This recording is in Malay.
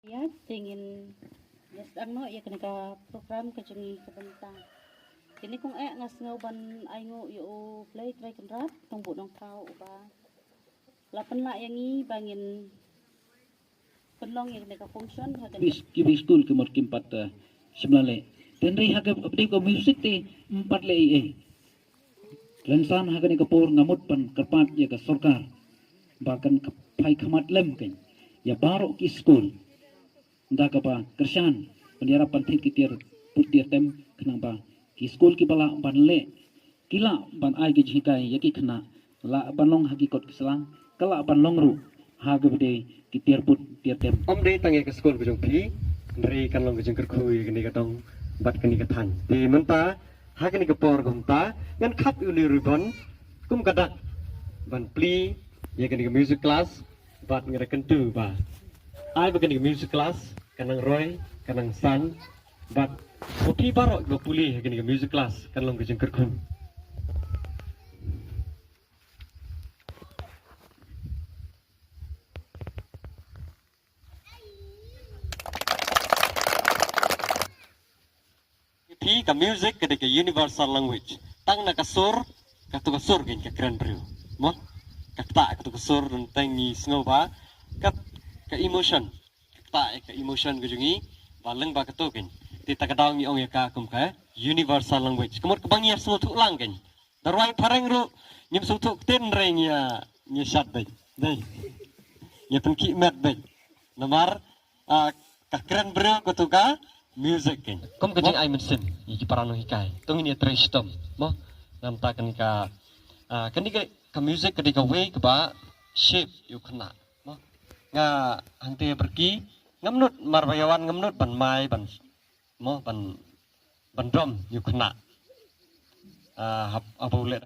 Ya, tingin yes ano ya kena ka program ka jungi kabanta. Kini kung ngas ban ay ngo yo play try kan rap tong bu nong tao ba. Lapan la yang bangin penlong yang kena ka function ha kan. Kibi school ke mot kimpat semlale. Tenri haga abdi ko music te empat le Lensan haga ni kapor ngamut pan kerpat ya ka sorkar. Bahkan pai khamat lem kan. Ya baro ki school. Nda kapa kersan pendiara pantit kitir putir tem kenang ba ki school ki bala ban le kila ban ai ki jikai ya ki kena la ban long hagi kot keselang kala ban long ru haga bede kitir put tiar tem om de tangi ke school kujung pi ndri kan long kujung kerkhui kini katong bat kini katan di menta ha kini ke por gumta ngan khap uni ribon kum kadak ban pli ya kini ke music class bat ngira kentu ba ai begini ke music class kanang roy kanang san bat kopi barok go puli kini ke music class kan long kujung kerkhun ka music ke universal language tang na kasur gin ka kran brio mo kakta ka kasur tang ni sngoba ka emotion ka emotion gujungi baleng ba katogin ti takadang ni ong ka kum ka universal language kumot kabang ya so tu lang gin darwai pareng ru nyim so tu ten reng ya ni shat dai ya penki met dai namar ka kran brio ko ka music kan kom kajing ai mensin iki parano hikai tong ini tristom mo namta kan ka music ka way ka ba shape yu khna mo nga hangte pergi ngamnut marbayawan ngamnut ban mai ban mo ban drum yu khna abulet